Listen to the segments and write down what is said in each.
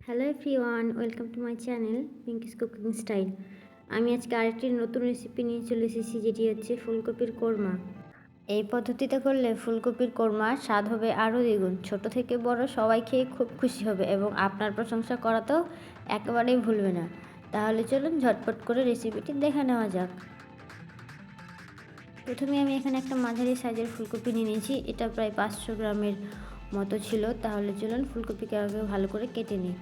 Hello everyone, welcome to my channel Pinki's cooking style. আমি আজকে আরেকটি নতুন রেসিপি নিয়ে চলে এসেছি, যেটি হচ্ছে ফুলকপির কোরমা। এই পদ্ধতিতে করলে ফুলকপির কোরমা স্বাদ হবে আরও দ্বিগুণ। ছোট থেকে বড় সবাই খেয়ে খুব খুশি হবে এবং আপনার প্রশংসা করা তো একেবারেই ভুলবে না। তাহলে চলুন ঝটপট করে রেসিপিটি দেখে নেওয়া যাক। প্রথমে আমি এখানে একটা মাঝারি সাইজের ফুলকপি নিয়ে নিয়েছি। এটা প্রায় 500 গ্রামের মতো ছিল। তাহলে চলুন ফুলকপিকে আগে ভালো করে কেটে নিই।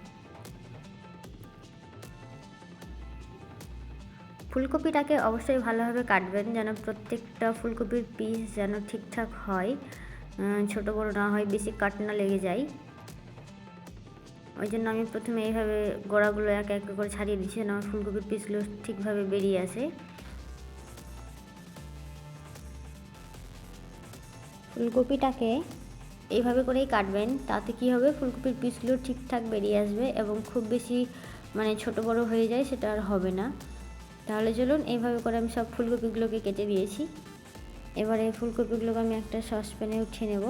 ফুলকপিটাকে অবশ্যই ভালোভাবে কাটবেন, যেন প্রত্যেকটা ফুলকপির পিস যেন ঠিকঠাক হয়, ছোট বড় না হয়, বেশি কাট না লেগে যায়। ওই জন্য আমি প্রথমে এইভাবে গোড়াগুলো এক এক করে ছাড়িয়ে দিচ্ছি, যেন আমার ফুলকপির পিসগুলো ঠিকভাবে বেরিয়ে আসে। ফুলকপিটাকে এইভাবে করেই কাটবেন, তাতে কি হবে, ফুলকপির পিসগুলো ঠিকঠাক বেরিয়ে আসবে এবং খুব বেশি ছোট বড় হয়ে যায় সেটা আর হবে না। তাহলে চলুন এইভাবে করে আমি সব ফুলকপিগুলোকে কেটে দিয়েছি। এবারে ফুলকপিগুলোকে আমি একটা সসপ্যানে উঠিয়ে নেব।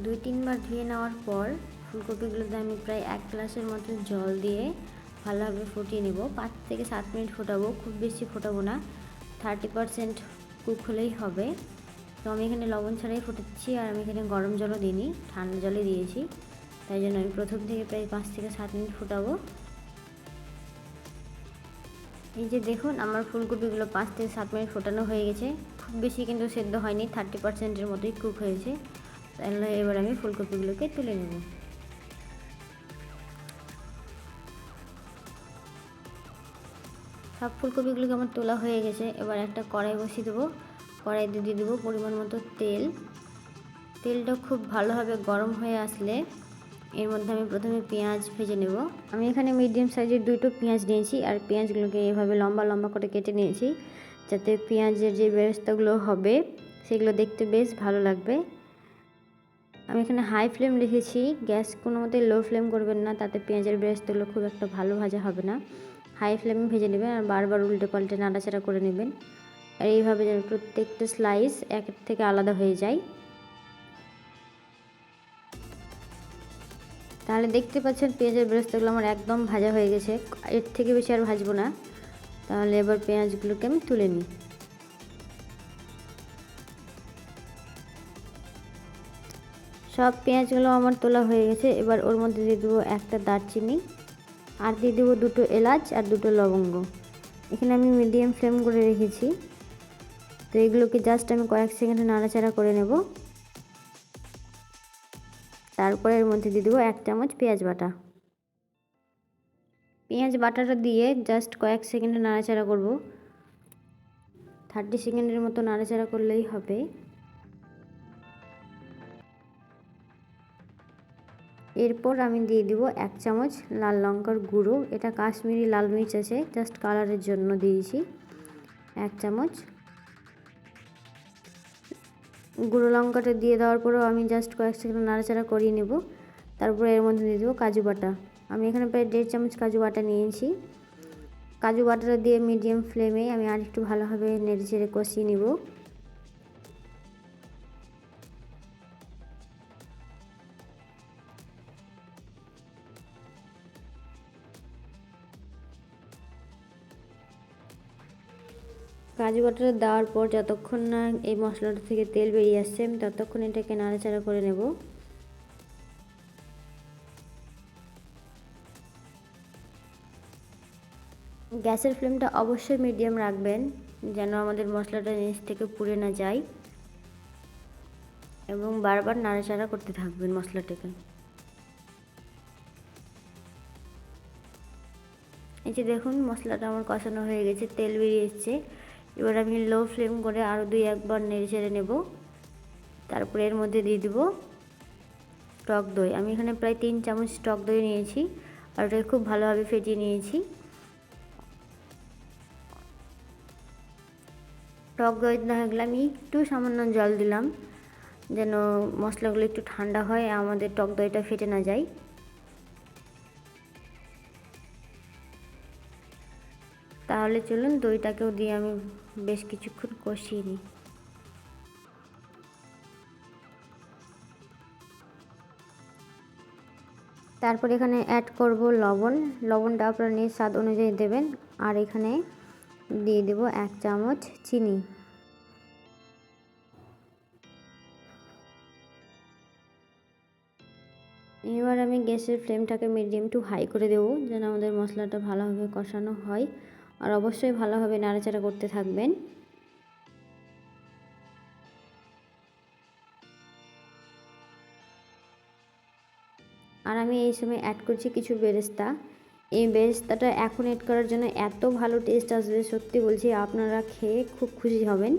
দুই তিনবার ধুয়ে নেওয়ার পর ফুলকপিগুলোতে আমি প্রায় 1 গ্লাসের মতো জল দিয়ে ভালোভাবে ফুটিয়ে নেব। 5 থেকে 7 মিনিট ফোটাবো, খুব বেশি ফোটাবো না, 30% কুক হলেই হবে। তো আমি এখানে লবণ ছাড়াই ফোটাচ্ছি, আর আমি এখানে গরম জলও দিইনি, ঠান্ডা জলে দিয়েছি। তাই জন্য আমি প্রথম থেকে প্রায় 5 থেকে 7 মিনিট ফোটাবো। এই যে দেখুন, আমার ফুলকপিগুলো 5 থেকে 7 মিনিট ফোটানো হয়ে গেছে। খুব বেশি কিন্তু সেদ্ধ হয়নি, 30%-এর মতোই কুক হয়েছে। তাহলে এবার আমি ফুলকপিগুলোকে তুলে নেব। সব ফুলকপিগুলোকে আমার তোলা হয়ে গেছে। এবার একটা কড়াই বসিয়ে দেবো। কড়াইতে দিয়ে দেবো পরিমাণ মতো তেল। তেলটা খুব ভালোভাবে গরম হয়ে আসলে এর মধ্যে আমি প্রথমে পেঁয়াজ ভেজে নেব। আমি এখানে মিডিয়াম সাইজের 2টো পেঁয়াজ নিয়েছি, আর পেঁয়াজগুলোকে এভাবে লম্বা লম্বা করে কেটে নিয়েছি, যাতে পেঁয়াজের যে বেরেস্তাগুলো হবে সেগুলো দেখতে বেশ ভালো লাগবে। আমি এখানে হাই ফ্লেম রেখেছি, গ্যাস কোনো মতেই লো ফ্লেম করবেন না, তাতে পেঁয়াজের বেরেস্তাগুলো খুব একটা ভালো ভাজা হবে না। হাই ফ্লেমে ভেজে নেবেন, আর বারবার উল্টে পাল্টে নাড়াচাড়া করে নেবেন, আর এইভাবে যেন প্রত্যেকটা স্লাইস এক থেকে আলাদা হয়ে যায়। তাহলে দেখতে পাচ্ছেন পেঁয়াজের বেরেস্তাগুলো আমার একদম ভাজা হয়ে গেছে, এর থেকে বেশি আর ভাজবো না। তাহলে এবার পেঁয়াজগুলোকে আমি তুলে নিই। সব পেঁয়াজগুলো আমার তোলা হয়ে গেছে। এবার ওর মধ্যে দিয়ে দেবো একটা দারচিনি, আর দিয়ে দেবো 2টো এলাচ আর 2টো লবঙ্গ। এখানে আমি মিডিয়াম ফ্লেম করে রেখেছি। তো এগুলোকে জাস্ট আমি কয়েক সেকেন্ড নাড়াচাড়া করে নেব। তারপরে এর মধ্যে দিয়ে দেবো 1 চামচ পেঁয়াজ বাটা। পেঁয়াজ বাটাটা দিয়ে জাস্ট কয়েক সেকেন্ড নাড়াচাড়া করব, 30 সেকেন্ডের মতো নাড়াচাড়া করলেই হবে। এরপর আমি দিয়ে দিব 1 চামচ লাল লঙ্কার গুঁড়ো। এটা কাশ্মীরি লাল মির্চ আছে, জাস্ট কালারের জন্য দিয়েছি 1 চামচ। গুঁড়ো লঙ্কাটা দিয়ে দেওয়ার পরেও আমি জাস্ট কয়েক সেকেন্ড নাড়াচাড়া করিয়ে নেব। তারপরে এর মধ্যে দিয়ে দেবো কাজু বাটা। আমি এখানে প্রায় 1.5 চামচ কাজু বাটা নিয়েছি। কাজু বাটাটা দিয়ে মিডিয়াম ফ্লেমে আমি আর একটু ভালোভাবে নেড়েচেড়ে কষিয়ে নেব। কাজু বাটাটা দেওয়ার পর যতক্ষণ না এই মশলাটা থেকে তেল বেরিয়ে আসছে, আমি ততক্ষণ এটাকে নাড়াচাড়া করে নেব। গ্যাসের ফ্লেমটা অবশ্যই মিডিয়াম রাখবেন, যেন আমাদের মশলাটা নিচ থেকে পুড়ে না যায়, এবং বারবার নাড়াচাড়া করতে থাকবেন মশলাটাকে। এই যে দেখুন, মশলাটা আমার কষানো হয়ে গেছে, তেল বেরিয়ে এসছে। এবার আমি লো ফ্লেম করে আরও 2-1 বার নেড়ে চেড়ে নেব। তারপরে এর মধ্যে দিয়ে দেব টক দই। আমি এখানে প্রায় 3 চামচ টক দই নিয়েছি, আর ওটাকে খুব ভালোভাবে ফেটিয়ে নিয়েছি। টক দই না হয়ে গেলে আমি একটু সামান্য জল দিলাম, যেন মশলাগুলো একটু ঠান্ডা হয়, আমাদের টক দইটা ফেটে না যায়। তাহলে চলুন দইটাকেও দিয়ে আমি বেশ কিছুক্ষণ কষিয়ে নিই। তারপর এখানে অ্যাড করব লবণ। লবণটা আপনারা নিজ স্বাদ অনুযায়ী দেবেন। আর এখানে দিয়ে দেব 1 চামচ চিনি। এবার আমি গ্যাসের ফ্লেমটাকে মিডিয়াম টু হাই করে দেবো, যেন আমাদের মশলাটা ভালোভাবে কষানো হয়। আর অবশ্যই ভালোভাবে নাড়াচাড়া করতে থাকবেন। আর আমি এই সময় অ্যাড করছি কিছু বেরেস্তা। এই বেরেস্তাটা এখন অ্যাড করার জন্য এত ভালো টেস্ট আসবে, সত্যি বলছি, আপনারা খেয়ে খুব খুশি হবেন।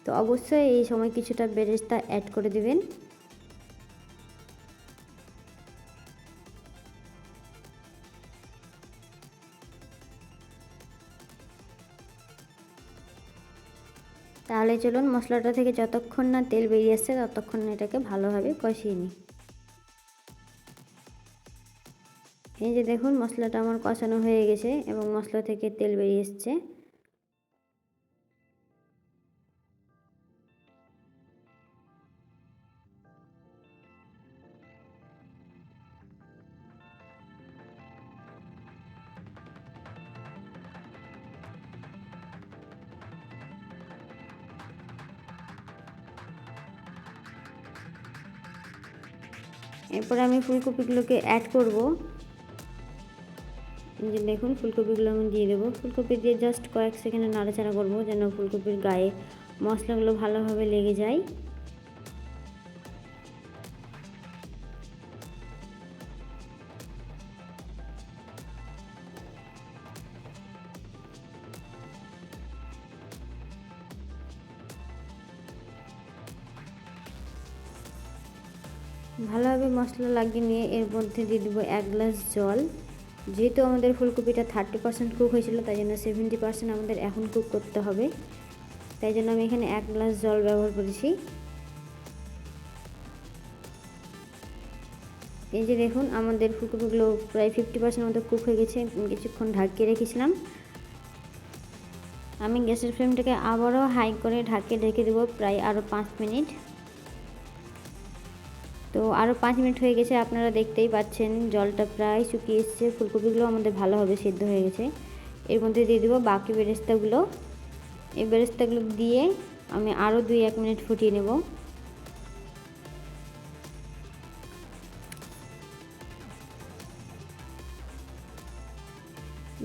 তো অবশ্যই এই সময় কিছুটা বেরেস্তা অ্যাড করে দিবেন। তাহলে চলুন মশলাটা থেকে যতক্ষণ না তেল বেরিয়ে আসছে ততক্ষণ এটাকে ভালোভাবে কষিয়ে নিই। এই যে দেখুন মশলাটা আমার কষানো হয়ে গেছে এবং মশলা থেকে তেল বেরিয়ে এসছে। এরপরে আমি ফুলকপিগুলোকে অ্যাড করব। এই যে দেখুন ফুলকপিগুলো আমি দিয়ে দেবো। ফুলকপি দিয়ে জাস্ট কয়েক সেকেন্ডে নাড়াচাড়া করব, যেন ফুলকপির গায়ে মশলাগুলো ভালোভাবে লেগে যায়। ভালোভাবে মশলা লাগিয়ে নিয়ে এর মধ্যে দিয়ে দেবো 1 গ্লাস জল। যেহেতু আমাদের ফুলকপিটা 30% কুক হয়েছিল, তাই জন্য 70% আমাদের এখন কুক করতে হবে। তাই জন্য আমি এখানে 1 গ্লাস জল ব্যবহার করেছি। এই যে দেখুন আমাদের ফুলকপিগুলো প্রায় 50% মতো কুক হয়ে গেছে। কিছুক্ষণ ঢাকিয়ে রেখেছিলাম। আমি গ্যাসের ফ্লেমটাকে আবারও হাই করে ঢেকে দেবো প্রায় আরও 5 মিনিট। তো আরও 5 মিনিট হয়ে গেছে, আপনারা দেখতেই পাচ্ছেন জলটা প্রায় শুকিয়ে এসছে। ফুলকপিগুলো আমাদের ভালোভাবে সিদ্ধ হয়ে গেছে। এর মধ্যে দিয়ে দেবো বাকি বেরেস্তাগুলো। এই বেরেস্তাগুলো দিয়ে আমি আরও 2-1 মিনিট ফুটিয়ে নেব।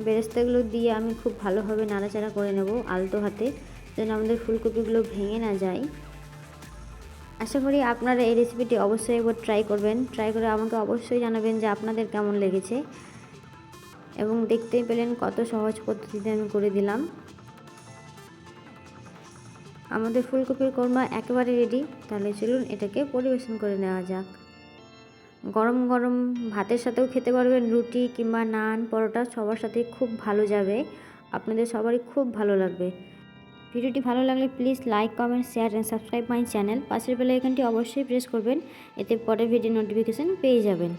বেরেস্তাগুলো দিয়ে আমি খুব ভালোভাবে নাড়াচাড়া করে নেব আলতো হাতে, যেন আমাদের ফুলকপিগুলো ভেঙে না যায়। আশা করি আপনারা এই রেসিপিটি অবশ্যই একবার ট্রাই করবেন। ট্রাই করে আমাকে অবশ্যই জানাবেন যে আপনাদের কেমন লেগেছে। এবং দেখতেই পেলেন কত সহজ পদ্ধতিতে আমি করে দিলাম। আমাদের ফুলকপির কোরমা একেবারে রেডি। তাহলে চলুন এটাকে পরিবেশন করে নেওয়া যাক। গরম গরম ভাতের সাথেও খেতে পারবেন, রুটি কিংবা নান, পরোটা সবার সাথে খুব ভালো যাবে। আপনাদের সবারই খুব ভালো লাগবে। ভিডিওটি ভালো লাগলে please like, comment, share and subscribe my channel. পাশের বেল আইকনটি অবশ্যই প্রেস করবেন, এতে পরের ভিডিও নোটিফিকেশান পেয়ে যাবেন।